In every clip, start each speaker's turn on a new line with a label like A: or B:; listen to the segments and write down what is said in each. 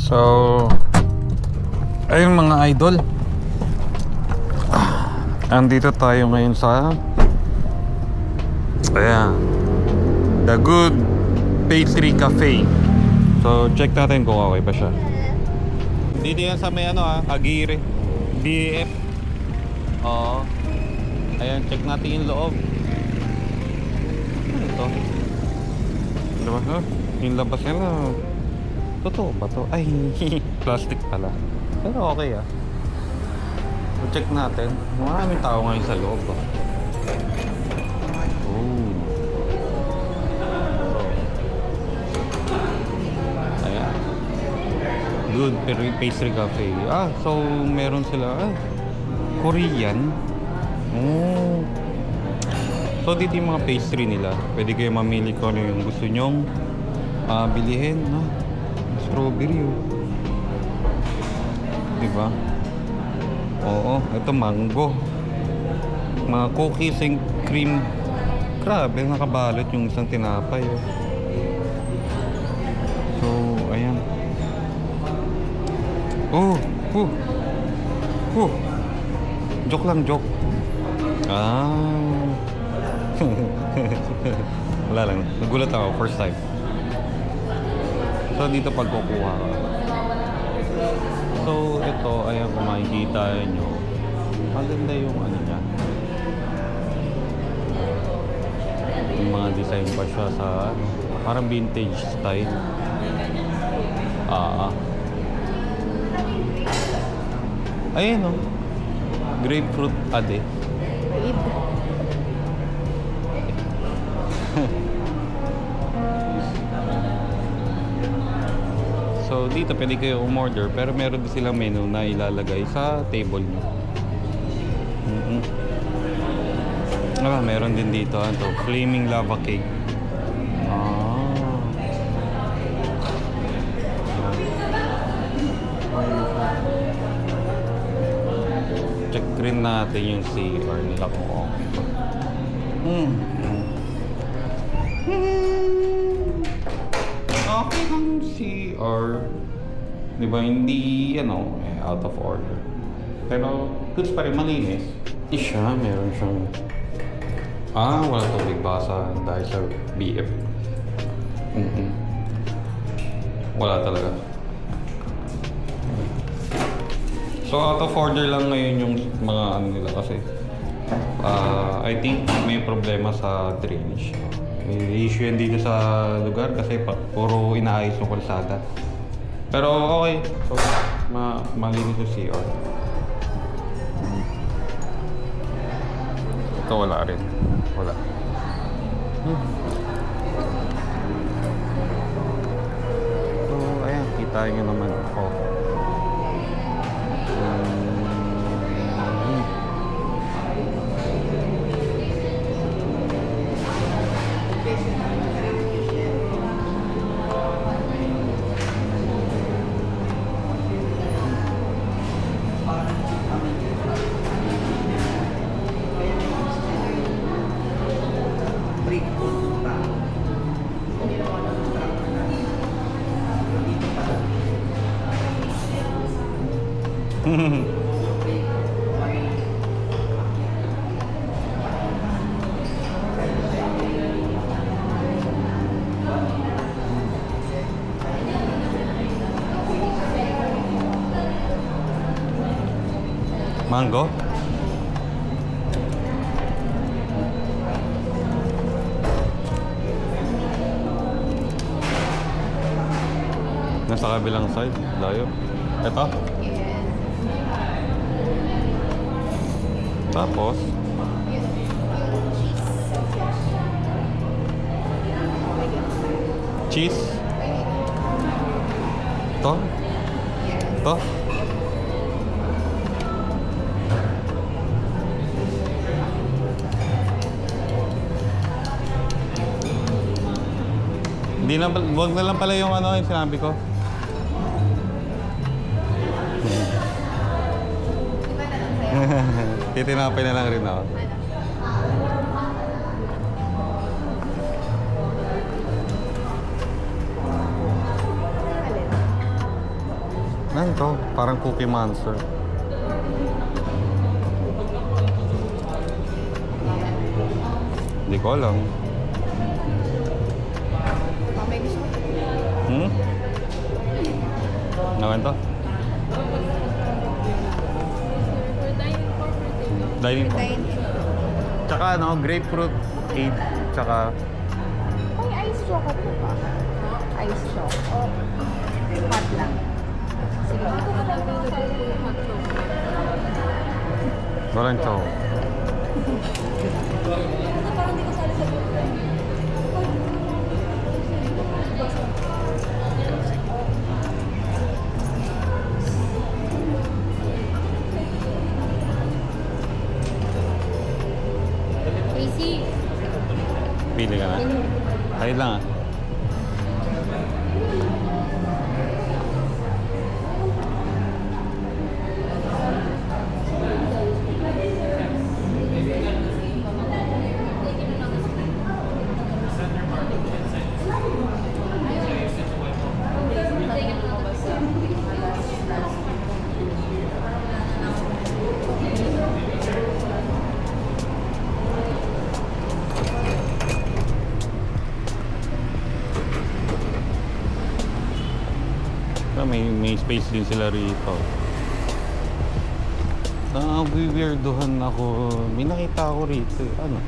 A: So, ayun mga idol, andito tayo ngayon sa The Good Pastry Cafe. So, check natin kung okay pa siya. Dito yan sa may Aguirre BF. Oo. Ayan, check natin yung loob. Ano ito? Diba? Yung labas nila, totoo ba to? Ay, plastic pala. Pero okay So, check natin. Maraming tao ngayon sa loob Oh. Ayan. Good Pastry Cafe. So meron sila Korean. Oh. So dito yung mga pastry nila. Pwede kayo mamili kung ano yung gusto nyong bilihin. Strawberry diba? Oo, ito mango. Mga cookies and cream. Grabe, nakabalot yung isang tinapay So, ayan. Joke lang, joke. Wala lang, nagulat ako, first time. So, dito pagkukuha ka. So, ito, ayan, kung makikita nyo, maganda yung niya. Yung mga design pa siya sa, parang vintage style. Ayan grapefruit ade. So dito pwede kayo umorder pero meron din silang menu na ilalagay sa table nyo. Meron din dito flaming lava cake. Check rin natin yung CR nila kung okay ang CR. Diba hindi out of order. Pero goods pa rin, malinis. Meron siyang wala tubig basa dahil sa BF. Wala talaga. So out of order lang ngayon yung mga nila kasi I think may problema sa drainage. May issue yan dito sa lugar kasi puro inaayos yung kalsada. Pero okay. So malinis yung CR. Ito wala rin. Wala. So ayan, kita nyo naman ako. Mango? Nasa kabilang side, layo. Ito? Tapos cheese. Ito? Ito? Hindi na, wag na lang pala yung yung sinabi ko. Titinapay na lang rin ako. Ano to? Parang Cookie Monster. Hindi ko alam.
B: May gusto ko.
A: Hmm? Naman to?
B: For dining for takeout.
A: Dining po.
B: Dining.
A: Tsaka ano, grapefruit 8. Tsaka
B: May ice choco po ba? Ice choco. Hot lang. Sige, dito na lang available po yung hot choco.
A: walang chow.
B: Parang di ko sali sa buffet. Casey.
A: Pili ka na. Ayun lang ah. May space din sila rito. Weirdohan ako. May nakita ako rito. Ano?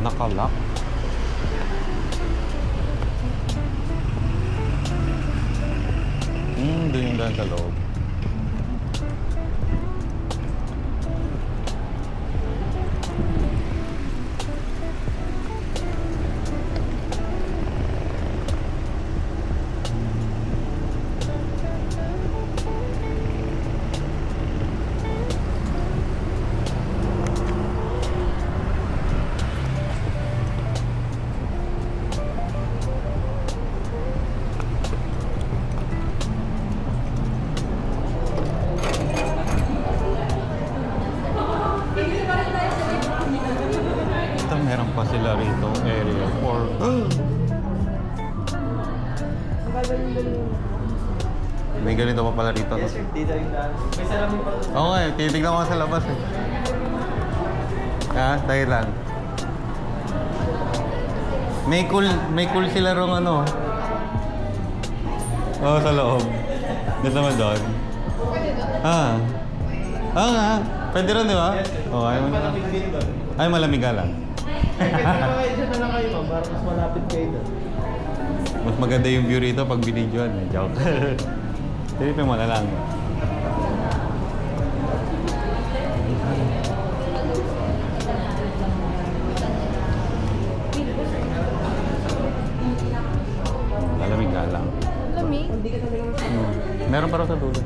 A: Nakalock. Doon yung daan sa loob. Ito meron pa sila rito area for may ganito pa pala rito.
C: Yes, sir. Dito yung daan. May salamin pa.
A: Oo nga eh, titignan ko sa labas eh. Dahil lang. May cool sila rong ano. Oo, sa loob. Dito naman doon. Oo nga. Pwede rin, di ba? Oo, ayaw mo na.
C: Malamig din doon.
A: Ay, malamig ka lang.
C: Pwede kayo dyan na lang kayo, ma'am, para mas malapit kayo doon.
A: Mas maganda yung view rito pag binidyoan eh. Joke. Silipin mo na lang. Lalamig nga lang.
B: Lamig?
A: Meron pa raw sa dulo.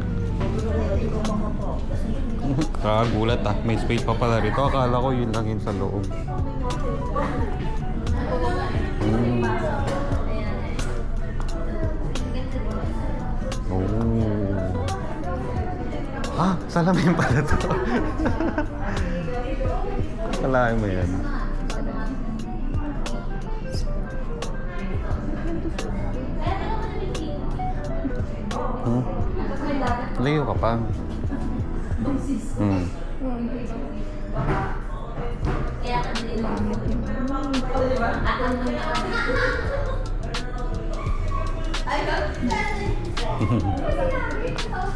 A: Kakagulat ah. May space pa pala rito. Akala ko yun lang yun sa loob. Salamin pala to. Kalahin mo yan. Layo ka pa.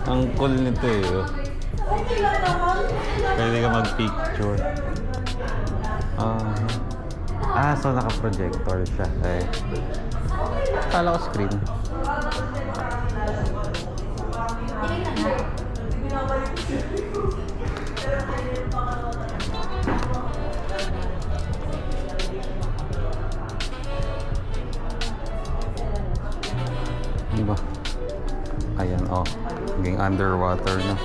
A: Ang cool nito eh. Pwede ka mag-picture. So naka-projector siya. Kala ko screen. Diba? Ayan, oh. Naging underwater na.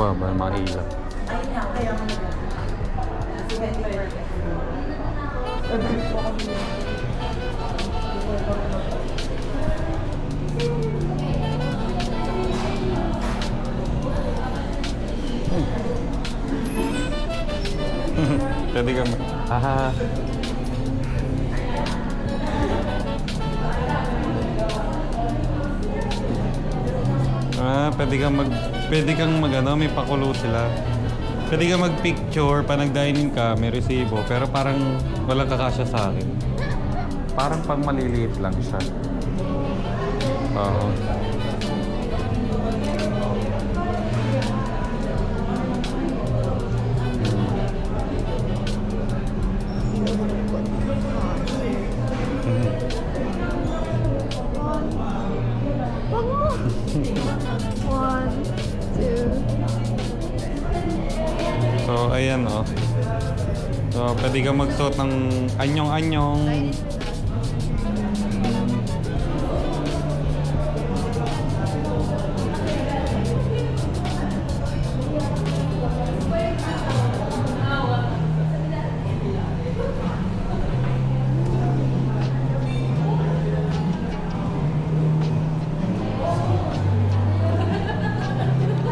A: Baba, makailan. Pwede ka mag... Ah. Pwede kang mag ano, may pakulo sila. Pwede kang mag-picture pa nag-dining ka, may resibo, pero parang walang kakasya sa akin. Parang pang maliliit lang siya. Oo.
B: Wag mo. 1, 2.
A: So, ayan oh. So, pwede kang magsuot ng anyong-anyong.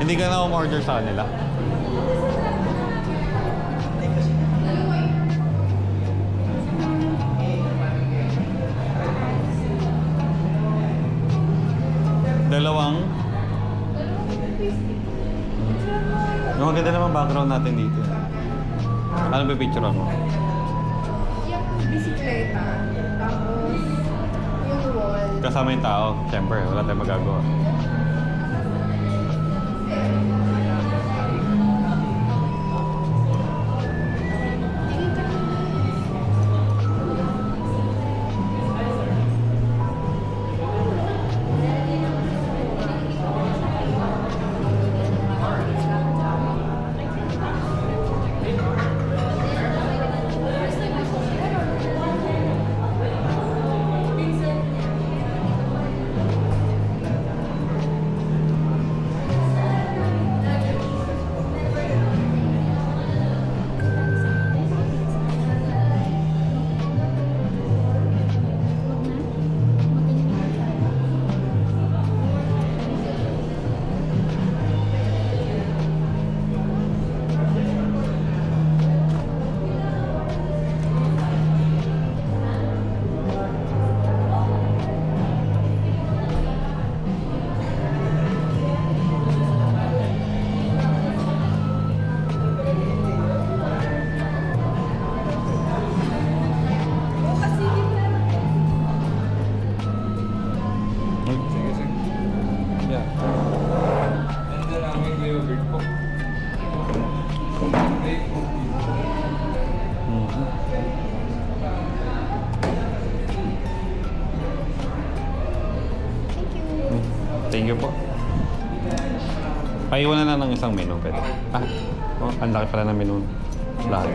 A: Hindi ka na umorder sa kanila. Dalawang? Yung maganda naman background natin dito. Ano ba picture mo?
B: Yung bisikleta, tapos yung wall.
A: Kasama yung tao. Siyempre, wala tayong magagawa. Thank you po. Paiwan na lang ng isang menu, pwede. Oh, ang laki pala ng menu. Lahat.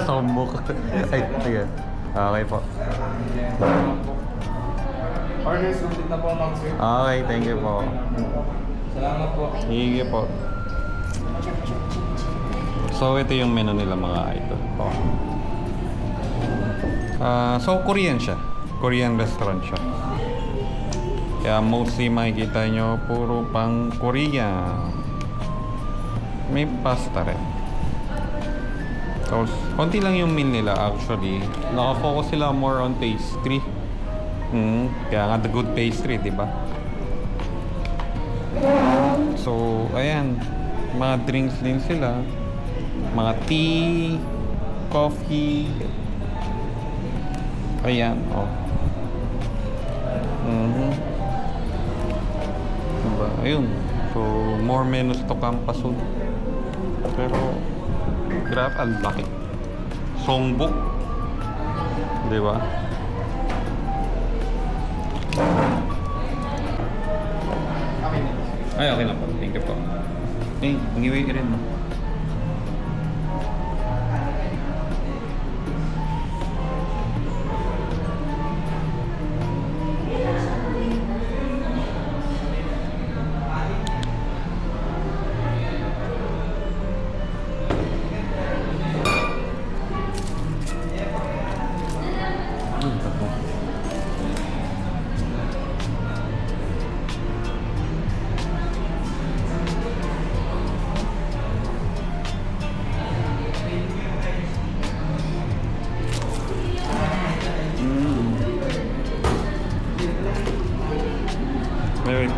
A: Tombok. Ay, sige. Okay po.
C: Orders complete na po, Ma'am Sir.
A: Okay, thank you po.
C: Salamat po.
A: Sige po. So, ito yung menu nila mga idol. So, Korean siya. Korean restaurant siya. Kaya mostly makikita nyo puro pang Korea. May pasta rin. So, konti lang yung meal nila actually. Naka-focus sila more on pastry. Kaya nga the good pastry, di ba? So, ayan. Mga drinks din sila. Mga tea, coffee. Ayan, oh. Diba? Ayun. So, more menus to come pa soon. Pero, grabe, ang laki. Songbok. Diba? Ay, okay lang po. Thank you po. Ngiwi rin mo.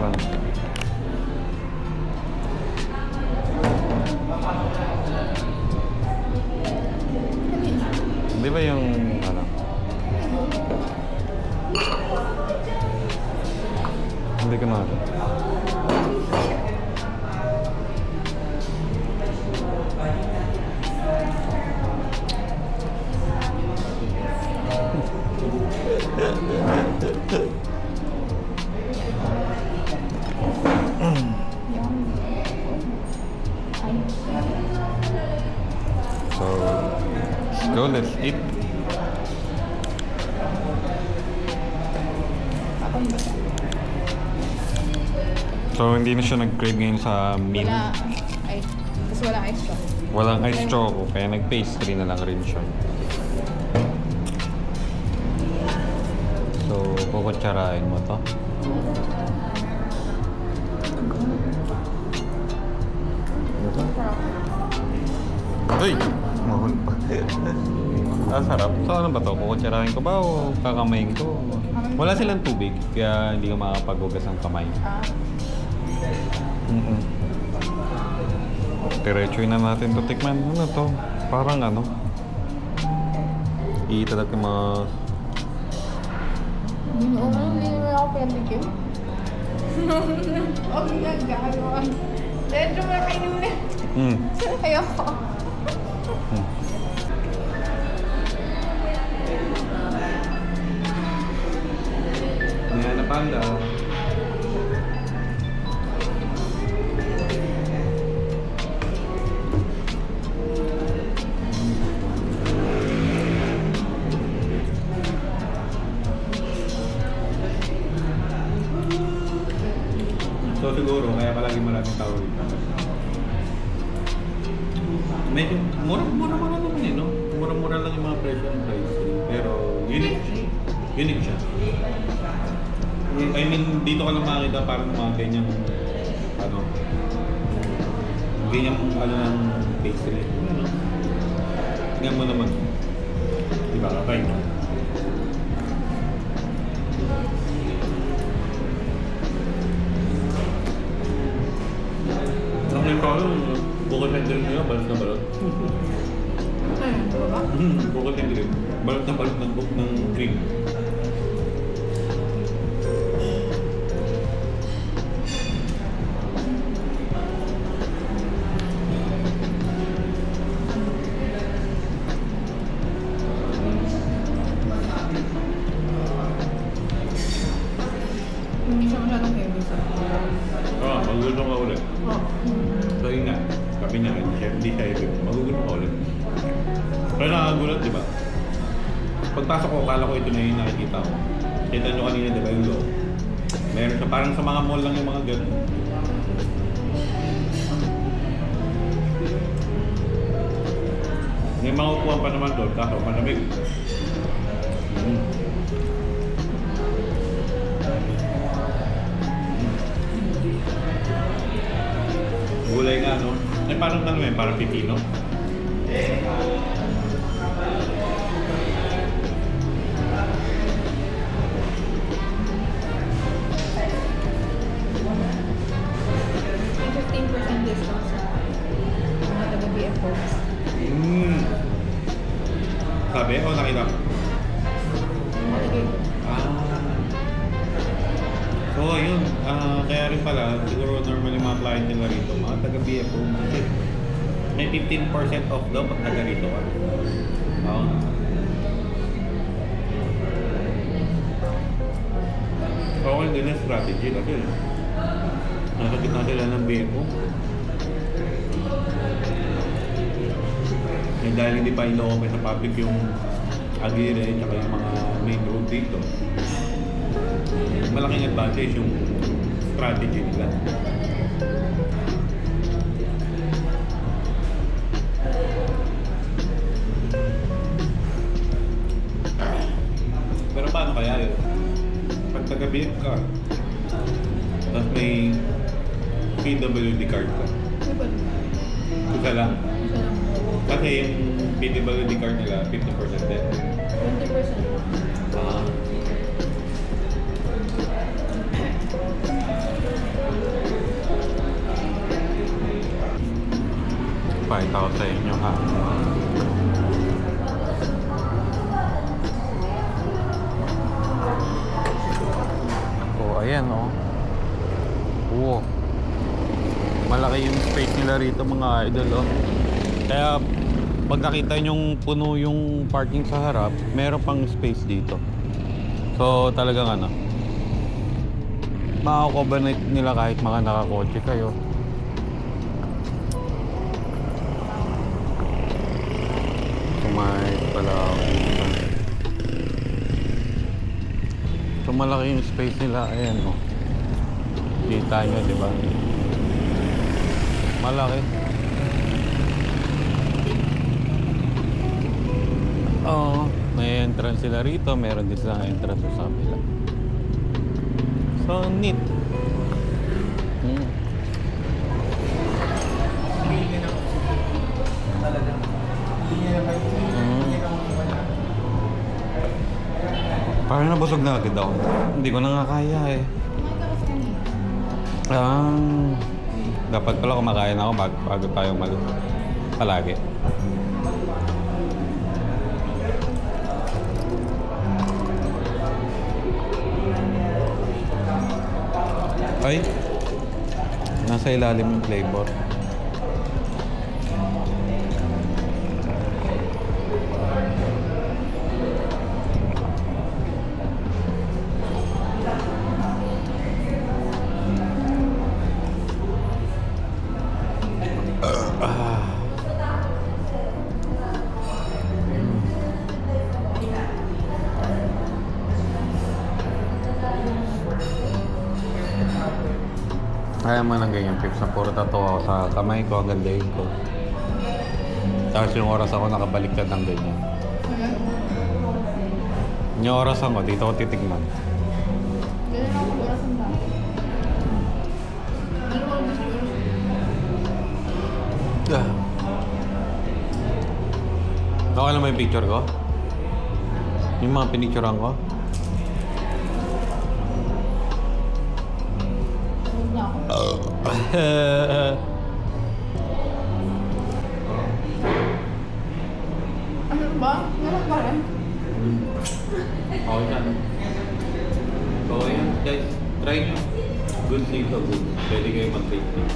A: lang. Di ba yung ano? Hindi ko na. So, let's go, let's eat. So, hindi na siya nag-crave ngayon sa meal.
B: Wala. Ay, kasi walang ice choco.
A: Walang ice choco, kaya nag-pastry na lang rin siya. So, kukutsarain mo to. Uy! Mahul pa. Sarap. So, ano ba to? Kukutsarain ko ba o kakamayin ko? Wala silang tubig, kaya hindi ka makapaghugas ng kamay.
B: Ah,
A: Diretsuin na natin to tikman. Ano to? Parang ano? Itadakimasu.
B: hindi naman ako pinatikim. Huwag nga gano'n. Medyo makainom na. Ayoko.
A: Yan na panda. So siguro, kaya palagi maraming tao dito. Medyo mura-mura naman eh, no? Mura-mura lang yung mga presyo ng price. Pero unique siya. I mean, dito ka lang makakita parang mga ganyang ano, ganyang ano ng pastry. Ano? Tingnan mo naman. Diba? Okay. Ang ikaw, bukod ng drink nila, balot na balot.
B: Ano ba?
A: Bukod ng drink. Balot na balot ng cream.
B: Hindi siya masyadong heavy sa
A: Magugulong ka ulit. So yun nga, sabi niya, hindi siya heavy. Magugulong ka ulit. Pero nakakagulat, di ba? Pagpasok ko, akala ko ito na yung nakikita ko. Kita nyo kanina, di ba yung loob? Meron siya, parang sa mga mall lang yung mga ganun. May mga upuan pa naman doon, kaso malamig. Gulay nga, no? Ay, parang ano eh, parang pipino.
B: May 15% discount sa mga taga-BF folks.
A: Sabi? O nakita mo?
B: Mga taga-
A: So, ayun. Kaya rin pala, siguro normal yung mga client nila rito, mga taga-BFO. Kasi may 15% off daw pag taga rito ka. Okay din yung strategy kasi nasa gitna sila ng BFO. Eh, dahil hindi pa ino-open sa public yung Aguirre at yung mga main road dito, malaking advantage yung strategy nila. Pero paano kaya yun? Pag taga-BF ka, tapos may PWD card ka, isa lang. Kasi yung PWD card nila, 50% din.
B: 20%.
A: Ayan, oh. Oo. Malaki yung space nila rito, mga idol, oh. Kaya, pag nakita nyong puno yung parking sa harap, meron pang space dito. So, talagang ano, makakobanate nila kahit mga nakakotse kayo. Sumahit pala ako dito. So, malaki yung space nila. Ayan, oh. Kita nyo, di ba? Malaki. Oo. May entrance sila rito. Meron din sa entrance sa kabila. So, neat. Parang nabusog na agad ako. Hindi ko na nga kaya eh. Dapat pala kumakain ako bago tayo umalis. Palagi. Ay, nasa ilalim yung flavor. Kaya man ang ganyan tips na puro tattoo ako sa kamay ko hanggang daig ko. Tapos yung oras ako nakabaliktad ng ganyan. Yung oras ako, dito ko titignan.
B: Ganun ako, oras ang ba?
A: Okay lang ba yung picture ko? Yung mga pinicturean ko?
B: Huwag na ako. Ano ba? Ganun ba rin?
A: Okay na. So yun guys, try nyo. Good dito, good. Pwede kayo mag-take dito.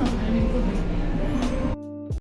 B: Ano ko ba?